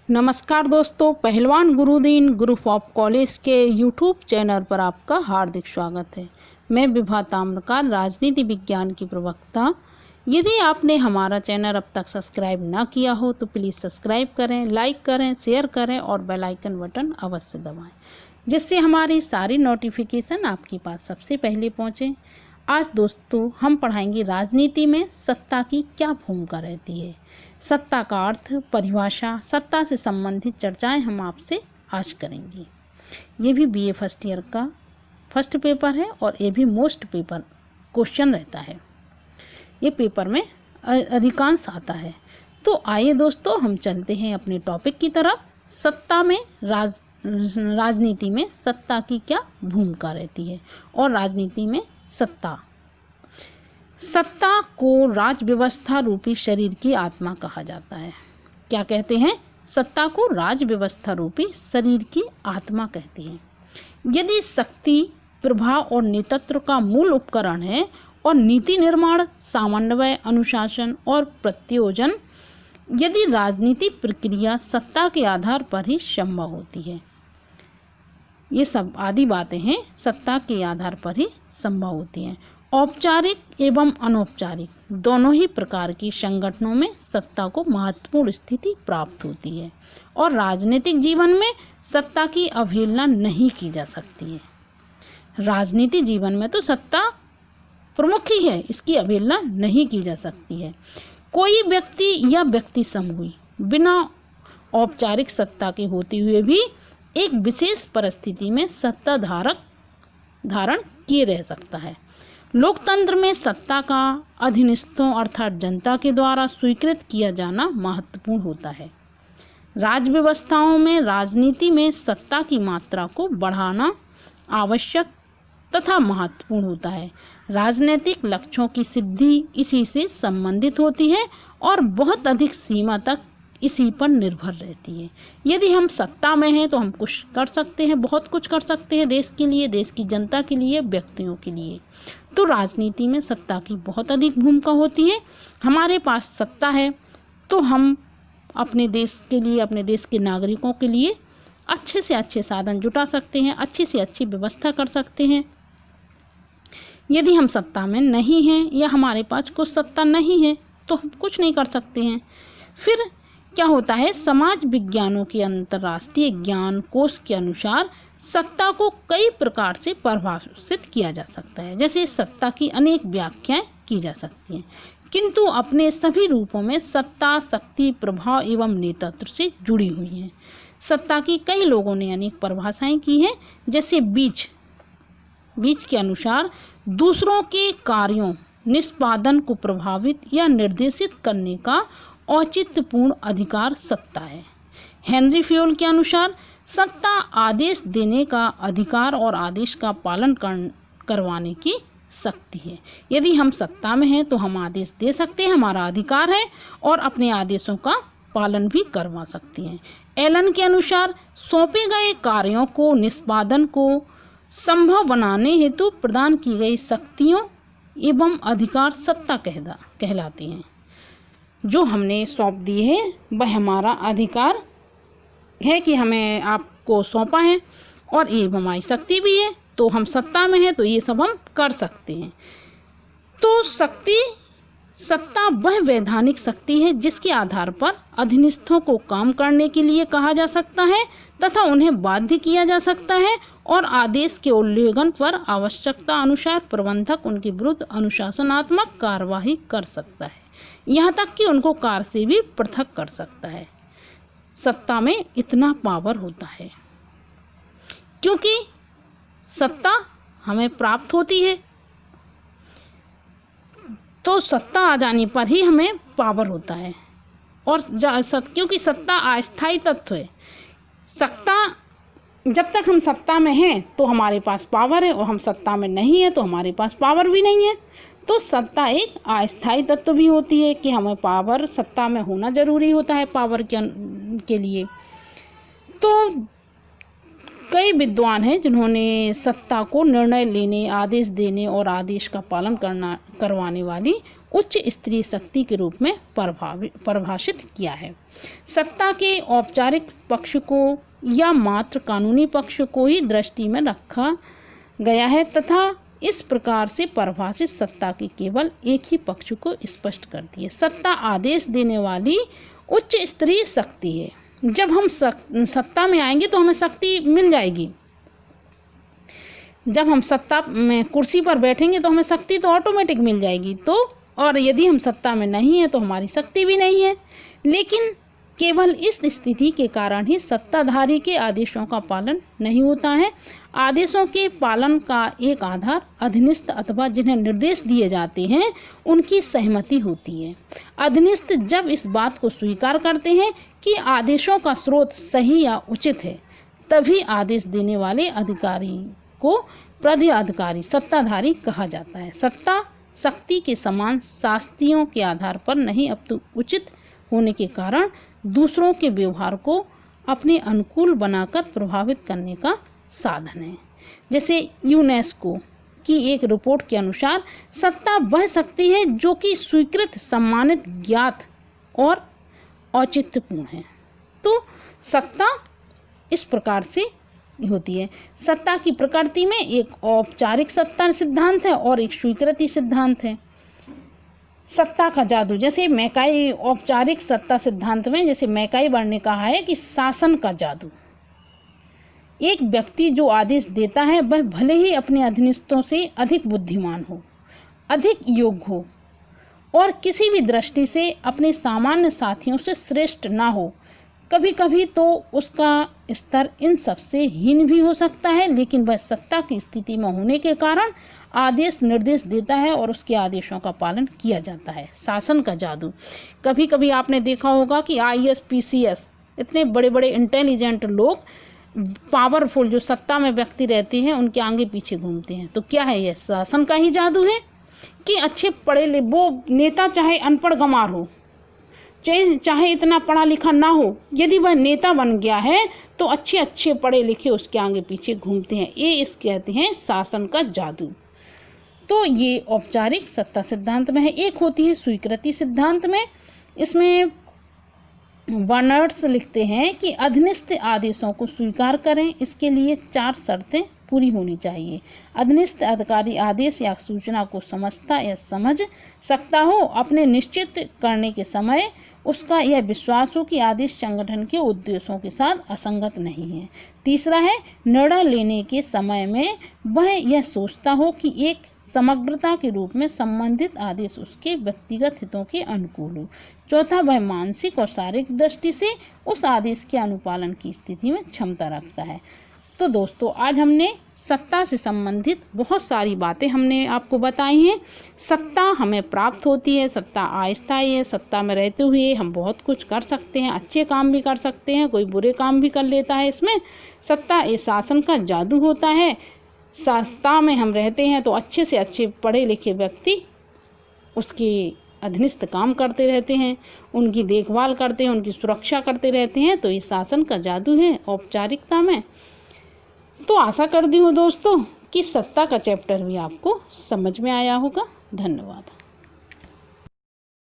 नमस्कार दोस्तों, पहलवान गुरुदीन ग्रुप ऑफ कॉलेज के यूट्यूब चैनल पर आपका हार्दिक स्वागत है। मैं विभा ताम्रकार, राजनीति विज्ञान की प्रवक्ता। यदि आपने हमारा चैनल अब तक सब्सक्राइब ना किया हो तो प्लीज़ सब्सक्राइब करें, लाइक करें, शेयर करें और बेल आइकन बटन अवश्य दबाएं, जिससे हमारी सारी नोटिफिकेशन आपके पास सबसे पहले पहुँचें। आज दोस्तों हम पढ़ाएंगे राजनीति में सत्ता की क्या भूमिका रहती है। सत्ता का अर्थ, परिभाषा, सत्ता से संबंधित चर्चाएं हम आपसे आज करेंगे। ये भी बीए फर्स्ट ईयर का फर्स्ट पेपर है और ये भी मोस्ट पेपर क्वेश्चन रहता है। ये पेपर में अधिकांश आता है। तो आइए दोस्तों हम चलते हैं अपने टॉपिक की तरफ। सत्ता में राजनीति में सत्ता की क्या भूमिका रहती है और राजनीति में सत्ता को राज व्यवस्था रूपी शरीर की आत्मा कहा जाता है। क्या कहते हैं? सत्ता को राज व्यवस्था रूपी शरीर की आत्मा कहते हैं। यदि शक्ति, प्रभाव और नेतृत्व का मूल उपकरण है और नीति निर्माण, समन्वय, अनुशासन और प्रत्योजन, यदि राजनीतिक प्रक्रिया सत्ता के आधार पर ही संभव होती है, ये सब आदि बातें हैं सत्ता के आधार पर ही संभव होती हैं। औपचारिक एवं अनौपचारिक दोनों ही प्रकार की संगठनों में सत्ता को महत्वपूर्ण स्थिति प्राप्त होती है और राजनीतिक जीवन में सत्ता की अवहेलना नहीं की जा सकती है। राजनीतिक जीवन में तो सत्ता प्रमुख ही है, इसकी अवहेलना नहीं की जा सकती है। कोई व्यक्ति या व्यक्ति समूह बिना औपचारिक सत्ता के होते हुए भी एक विशेष परिस्थिति में सत्ता धारण किए रह सकता है। लोकतंत्र में सत्ता का अधीनस्थों अर्थात जनता के द्वारा स्वीकृत किया जाना महत्वपूर्ण होता है। राज्य व्यवस्थाओं में राजनीति में सत्ता की मात्रा को बढ़ाना आवश्यक तथा महत्वपूर्ण होता है। राजनीतिक लक्ष्यों की सिद्धि इसी से संबंधित होती है और बहुत अधिक सीमा तक इसी पर निर्भर रहती है। यदि हम सत्ता में हैं तो हम कुछ कर सकते हैं, बहुत कुछ कर सकते हैं देश के लिए, देश की जनता के लिए, व्यक्तियों के लिए। तो राजनीति में सत्ता की बहुत अधिक भूमिका होती है। हमारे पास सत्ता है तो हम अपने देश के लिए, अपने देश के नागरिकों के लिए अच्छे से अच्छे साधन जुटा सकते हैं, अच्छी से अच्छी व्यवस्था कर सकते हैं। यदि हम सत्ता में नहीं हैं या हमारे पास कुछ सत्ता नहीं है तो हम कुछ नहीं कर सकते हैं। फिर क्या होता है? समाज विज्ञानों के अंतर्राष्ट्रीय ज्ञान कोश के अनुसार सत्ता को कई प्रकार से परिभाषित किया जा सकता है। जैसे सत्ता की अनेक व्याख्याएं की जा सकती हैं, किंतु अपने सभी रूपों में सत्ता शक्ति, प्रभाव एवं नेतृत्व से जुड़ी हुई है। सत्ता की कई लोगों ने अनेक परिभाषाएं की हैं। जैसे बीज के अनुसार दूसरों के कार्यों निष्पादन को प्रभावित या निर्देशित करने का औचित्यपूर्ण अधिकार सत्ता है। हेनरी फ्योल के अनुसार सत्ता आदेश देने का अधिकार और आदेश का पालन करवाने की शक्ति है। यदि हम सत्ता में हैं तो हम आदेश दे सकते हैं, हमारा अधिकार है, और अपने आदेशों का पालन भी करवा सकते हैं। एलन के अनुसार सौंपे गए कार्यों को निष्पादन को संभव बनाने हेतु प्रदान की गई शक्तियों एवं अधिकार सत्ता कहलाती हैं। जो हमने सौंप दिए हैं वह हमारा अधिकार है कि हमें आपको सौंपा है और ये हमारी शक्ति भी है, तो हम सत्ता में हैं तो ये सब हम कर सकते हैं। तो सत्ता वह वैधानिक शक्ति है जिसके आधार पर अधीनस्थों को काम करने के लिए कहा जा सकता है तथा उन्हें बाध्य किया जा सकता है, और आदेश के उल्लंघन पर आवश्यकता अनुसार प्रबंधक उनके विरुद्ध अनुशासनात्मक कार्यवाही कर सकता है, यहाँ तक कि उनको कार्य से भी पृथक कर सकता है। सत्ता में इतना पावर होता है क्योंकि सत्ता हमें प्राप्त होती है, तो सत्ता आ जाने पर ही हमें पावर होता है। और क्योंकि सत्ता अस्थायी तत्व है, सत्ता जब तक हम सत्ता में हैं तो हमारे पास पावर है, और हम सत्ता में नहीं है तो हमारे पास पावर भी नहीं है। तो सत्ता एक अस्थायी तत्व भी होती है कि हमें पावर सत्ता में होना जरूरी होता है पावर के लिए। तो कई विद्वान हैं जिन्होंने सत्ता को निर्णय लेने, आदेश देने और आदेश का पालन करवाने वाली उच्च स्त्री शक्ति के रूप में परिभाषित किया है। सत्ता के औपचारिक पक्ष को या मात्र कानूनी पक्ष को ही दृष्टि में रखा गया है तथा इस प्रकार से परिभाषित सत्ता के केवल एक ही पक्ष को स्पष्ट करती है। सत्ता आदेश देने वाली उच्च स्तरीय शक्ति है। जब हम सत्ता में आएंगे तो हमें शक्ति मिल जाएगी। जब हम सत्ता में कुर्सी पर बैठेंगे तो हमें शक्ति तो ऑटोमेटिक मिल जाएगी। तो और यदि हम सत्ता में नहीं है तो हमारी शक्ति भी नहीं है। लेकिन केवल इस स्थिति के कारण ही सत्ताधारी के आदेशों का पालन नहीं होता है। आदेशों के पालन का एक आधार अधीनस्थ अथवा जिन्हें निर्देश दिए जाते हैं उनकी सहमति होती है। अधीनस्थ जब इस बात को स्वीकार करते हैं कि आदेशों का स्रोत सही या उचित है, तभी आदेश देने वाले अधिकारी को पदाधिकारी सत्ताधारी कहा जाता है। सत्ता शक्ति के समान शास्तियों के आधार पर नहीं अपितु उचित होने के कारण दूसरों के व्यवहार को अपने अनुकूल बनाकर प्रभावित करने का साधन है। जैसे यूनेस्को की एक रिपोर्ट के अनुसार सत्ता वह शक्ति है जो कि स्वीकृत, सम्मानित, ज्ञात और औचित्यपूर्ण है। तो सत्ता इस प्रकार से होती है। सत्ता की प्रकृति में एक औपचारिक सत्ता सिद्धांत है और एक स्वीकृति सिद्धांत है। सत्ता का जादू, जैसे मैकाई औपचारिक सत्ता सिद्धांत में जैसे मैकाईबर ने कहा है कि शासन का जादू, एक व्यक्ति जो आदेश देता है वह भले ही अपने अधीनस्थों से अधिक बुद्धिमान हो, अधिक योग्य हो और किसी भी दृष्टि से अपने सामान्य साथियों से श्रेष्ठ ना हो, कभी कभी तो उसका स्तर इन सबसे हीन भी हो सकता है, लेकिन वह सत्ता की स्थिति में होने के कारण आदेश निर्देश देता है और उसके आदेशों का पालन किया जाता है। शासन का जादू, कभी कभी आपने देखा होगा कि IAS PCS इतने बड़े बड़े इंटेलिजेंट लोग, पावरफुल जो सत्ता में व्यक्ति रहते हैं, उनके आगे पीछे घूमते हैं। तो क्या है, यह शासन का ही जादू है कि अच्छे पढ़े वो नेता चाहे अनपढ़ गंवार हो, चाहे इतना पढ़ा लिखा ना हो, यदि वह नेता बन गया है तो अच्छे अच्छे पढ़े लिखे उसके आगे पीछे घूमते हैं। ये कहते हैं शासन का जादू। तो ये औपचारिक सत्ता सिद्धांत में है। एक होती है स्वीकृति सिद्धांत में, इसमें वर्नर्स लिखते हैं कि अधीनस्थ आदेशों को स्वीकार करें, इसके लिए 4 शर्तें पूरी होनी चाहिए। अधीनस्थ अधिकारी आदेश या सूचना को समझता या समझ सकता हो, अपने निश्चित करने के समय उसका यह विश्वास हो कि आदेश संगठन के उद्देश्यों के साथ असंगत नहीं है। तीसरा है निर्णय लेने के समय में वह यह सोचता हो कि एक समग्रता के रूप में संबंधित आदेश उसके व्यक्तिगत हितों के अनुकूल हो। चौथा, वह मानसिक और शारीरिक दृष्टि से उस आदेश के अनुपालन की स्थिति में क्षमता रखता है। तो दोस्तों, आज हमने सत्ता से संबंधित बहुत सारी बातें हमने आपको बताई हैं। सत्ता हमें प्राप्त होती है, सत्ता अस्थायी है। सत्ता में रहते हुए हम बहुत कुछ कर सकते हैं, अच्छे काम भी कर सकते हैं, कोई बुरे काम भी कर लेता है। इसमें सत्ता ये शासन का जादू होता है। सत्ता में हम रहते हैं तो अच्छे से अच्छे पढ़े लिखे व्यक्ति उसके अधीनस्थ काम करते रहते हैं, उनकी देखभाल करते हैं, उनकी सुरक्षा करते रहते हैं। तो ये शासन का जादू है औपचारिकता में। तो आशा करती हूँ दोस्तों कि सत्ता का चैप्टर भी आपको समझ में आया होगा। धन्यवाद।